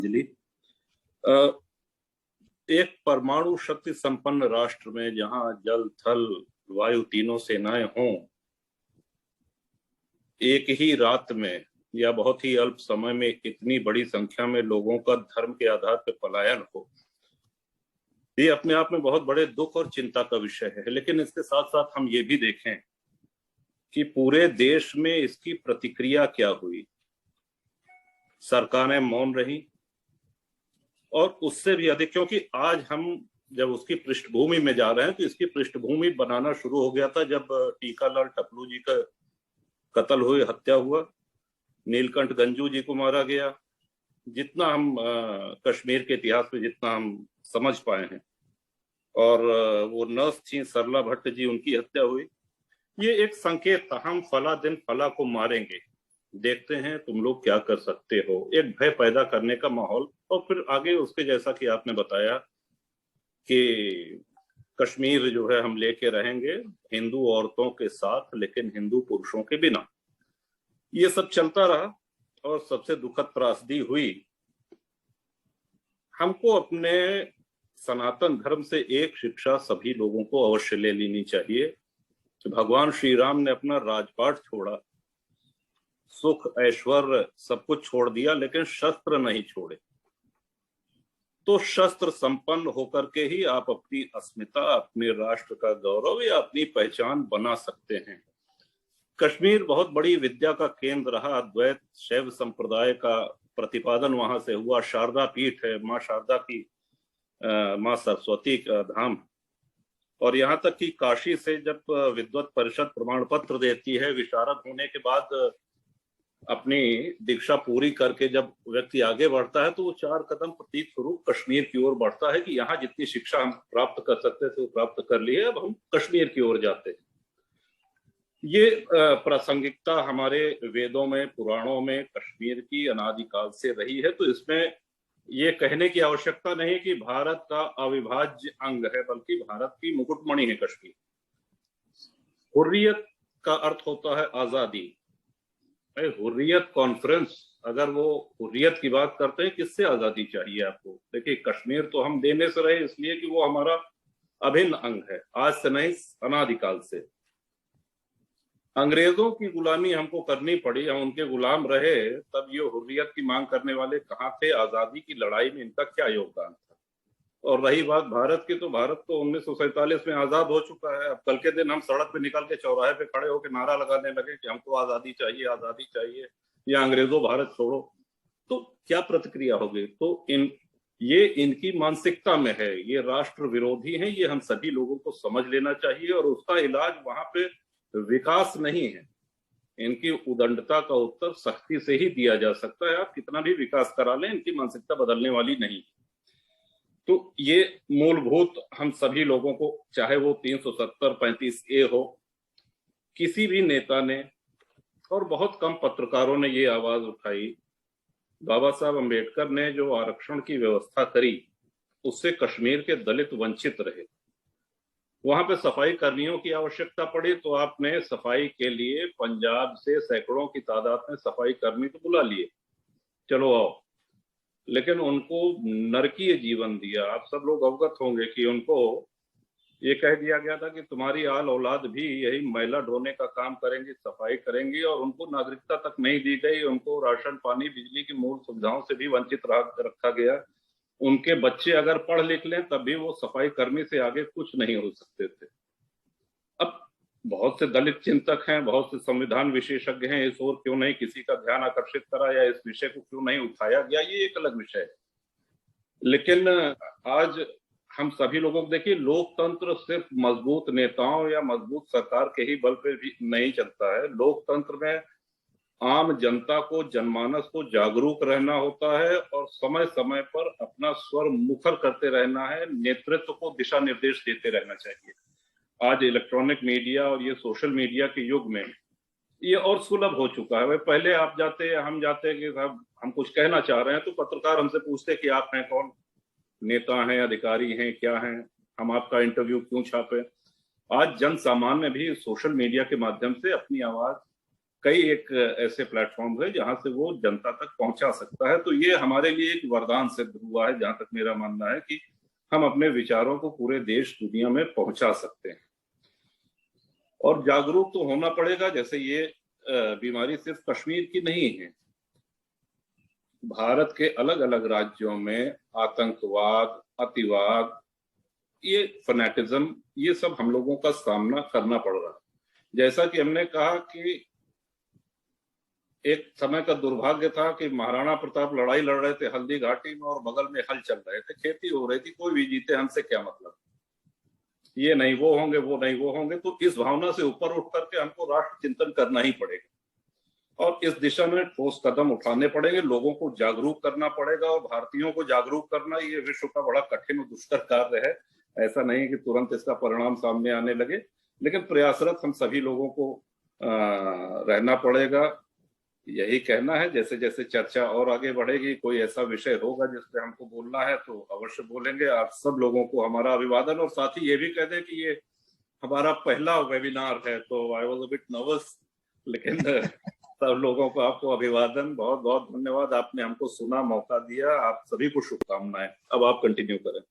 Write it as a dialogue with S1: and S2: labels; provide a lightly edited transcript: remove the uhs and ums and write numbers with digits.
S1: दिल्ली। अ, एक परमाणु शक्ति संपन्न राष्ट्र में जहां जल थल वायु तीनों सेनाएं हों, एक ही रात में या बहुत ही अल्प समय में इतनी बड़ी संख्या में लोगों का धर्म के आधार पर पलायन हो, ये अपने आप में बहुत बड़े दुख और चिंता का विषय है। लेकिन इसके साथ साथ हम ये भी देखें कि पूरे देश में इसकी प्रतिक्रिया क्या हुई। सरकारें मौन रही और उससे भी अधिक, क्योंकि आज हम जब उसकी पृष्ठभूमि में जा रहे हैं तो इसकी पृष्ठभूमि बनाना शुरू हो गया था जब टीकालाल टपलू जी का कत्ल हुए, हत्या हुआ, नीलकंठ गंजू जी को मारा गया। जितना हम कश्मीर के इतिहास में जितना हम समझ पाए हैं, और वो नर्स थी सरला भट्ट जी, उनकी हत्या हुई। ये एक संकेत था, हम फला दिन फला को मारेंगे, देखते हैं तुम लोग क्या कर सकते हो, एक भय पैदा करने का माहौल। और फिर आगे उसके जैसा कि आपने बताया कि कश्मीर जो है हम लेके रहेंगे हिंदू औरतों के साथ लेकिन हिंदू पुरुषों के बिना। ये सब चलता रहा और सबसे दुखद त्रासदी हुई। हमको अपने सनातन धर्म से एक शिक्षा सभी लोगों को अवश्य ले लेनी चाहिए कि भगवान श्री राम ने अपना राजपाट छोड़ा, सुख ऐश्वर्य सब कुछ छोड़ दिया, लेकिन शस्त्र नहीं छोड़े। तो शस्त्र संपन्न होकर के ही आप अपनी अस्मिता, अपने राष्ट्र का गौरव या अपनी पहचान बना सकते हैं। कश्मीर बहुत बड़ी विद्या का केंद्र रहा, अद्वैत शैव संप्रदाय का प्रतिपादन वहां से हुआ। शारदा पीठ है, माँ शारदा की माँ सरस्वती का धाम। और यहाँ तक कि काशी से जब विद्वत परिषद प्रमाण पत्र देती है, विशारद होने के बाद अपनी दीक्षा पूरी करके जब व्यक्ति आगे बढ़ता है तो वो 4 कदम प्रतीक स्वरूप कश्मीर की ओर बढ़ता है कि यहाँ जितनी शिक्षा हम प्राप्त कर सकते थे वो प्राप्त कर ली है, अब हम कश्मीर की ओर जाते हैं। ये प्रासंगिकता हमारे वेदों में, पुराणों में कश्मीर की अनादिकाल से रही है। तो इसमें ये कहने की आवश्यकता नहीं कि भारत का अविभाज्य अंग है, बल्कि भारत की मुकुटमणि है कश्मीर। हुर्रियत का अर्थ होता है आजादी। हुर्रियत कॉन्फ्रेंस, अगर वो हुर्रियत की बात करते हैं, किससे आजादी चाहिए आपको? देखिए, कश्मीर तो हम देने से रहे इसलिए कि वो हमारा अभिन्न अंग है, आज से नहीं अनादिकाल से। अंग्रेजों की गुलामी हमको करनी पड़ी, हम उनके गुलाम रहे, तब ये हुर्रियत की मांग करने वाले कहाँ थे? आजादी की लड़ाई में इनका क्या योगदान था? और रही बात भारत की, तो भारत तो 1947 में आजाद हो चुका है। अब कल के दिन हम सड़क पे निकल के चौराहे पे खड़े होकर नारा लगाने लगे कि हमको आजादी चाहिए, आजादी चाहिए, या अंग्रेजों भारत छोड़ो, तो क्या प्रतिक्रिया होगी? तो ये इनकी मानसिकता में है, ये राष्ट्र विरोधी हैं, ये हम सभी लोगों को समझ लेना चाहिए। और उसका इलाज वहां पे विकास नहीं है, इनकी उदंडता का उत्तर सख्ती से ही दिया जा सकता है। आप कितना भी विकास करा लें, इनकी मानसिकता बदलने वाली नहीं। तो ये मूलभूत हम सभी लोगों को, चाहे वो 370-35A हो, किसी भी नेता ने और बहुत कम पत्रकारों ने ये आवाज उठाई। बाबा साहब अंबेडकर ने जो आरक्षण की व्यवस्था करी, उससे कश्मीर के दलित वंचित रहे। वहां पे सफाई कर्मियों की आवश्यकता पड़ी तो आपने सफाई के लिए पंजाब से सैकड़ों की तादाद में सफाई कर्मी तो बुला लिए, चलो आओ, लेकिन उनको नरकीय जीवन दिया। आप सब लोग अवगत होंगे कि उनको ये कह दिया गया था कि तुम्हारी आल औलाद भी यही मैला ढोने का काम करेंगी, सफाई करेंगी, और उनको नागरिकता तक नहीं दी गई। उनको राशन पानी बिजली की मूल सुविधाओं से भी वंचित रखा गया। उनके बच्चे अगर पढ़ लिख लें तब भी वो सफाई कर्मी से आगे कुछ नहीं हो सकते थे। अब बहुत से दलित चिंतक हैं, बहुत से संविधान विशेषज्ञ हैं, इस ओर क्यों नहीं किसी का ध्यान आकर्षित करा या इस विषय को क्यों नहीं उठाया गया, ये एक अलग विषय है। लेकिन आज हम सभी लोगों को देखिए, लोकतंत्र सिर्फ मजबूत नेताओं या मजबूत सरकार के ही बल पे भी नहीं चलता है। लोकतंत्र में आम जनता को, जनमानस को जागरूक रहना होता है और समय समय पर अपना स्वर मुखर करते रहना है, नेतृत्व को दिशा निर्देश देते रहना चाहिए। आज इलेक्ट्रॉनिक मीडिया और ये सोशल मीडिया के युग में ये और सुलभ हो चुका है। पहले आप जाते, हम जाते कि साहब हम कुछ कहना चाह रहे हैं तो पत्रकार हमसे पूछते कि आप हैं कौन, नेता हैं, अधिकारी हैं, क्या हैं, हम आपका इंटरव्यू क्यों छापे। आज जन सामान्य भी सोशल मीडिया के माध्यम से अपनी आवाज कई एक ऐसे प्लेटफॉर्म है जहां से वो जनता तक पहुंचा सकता है। तो ये हमारे लिए एक वरदान सिद्ध हुआ है, जहां तक मेरा मानना है कि हम अपने विचारों को पूरे देश दुनिया में पहुंचा सकते हैं। और जागरूक तो होना पड़ेगा। जैसे ये बीमारी सिर्फ कश्मीर की नहीं है, भारत के अलग अलग राज्यों में आतंकवाद, अतिवाद, ये फनेटिज्म, ये सब हम लोगों का सामना करना पड़ रहा है। जैसा कि हमने कहा कि एक समय का दुर्भाग्य था कि महाराणा प्रताप लड़ाई लड़ रहे थे हल्दी घाटी में और बगल में हल चल रहे थे, खेती हो रही थी, कोई भी जीते हमसे क्या मतलब, ये नहीं वो होंगे, वो नहीं वो होंगे। तो इस भावना से ऊपर उठ करके हमको राष्ट्र चिंतन करना ही पड़ेगा और इस दिशा में ठोस कदम उठाने पड़ेंगे, लोगों को जागरूक करना पड़ेगा। और भारतीयों को जागरूक करना ये विश्व का बड़ा कठिन और दुष्कर कार्य है। ऐसा नहीं कि तुरंत इसका परिणाम सामने आने लगे, लेकिन प्रयासरत हम सभी लोगों को रहना पड़ेगा। यही कहना है। जैसे जैसे चर्चा और आगे बढ़ेगी, कोई ऐसा विषय होगा जिस पे हमको बोलना है तो अवश्य बोलेंगे। आप सब लोगों को हमारा अभिवादन। और साथ ही ये भी कह दें कि ये हमारा पहला वेबिनार है, तो I was a bit nervous, लेकिन सब लोगों को आपको अभिवादन, बहुत बहुत धन्यवाद। आपने हमको सुना, मौका दिया। आप सभी को शुभकामनाएं। अब आप कंटिन्यू करें।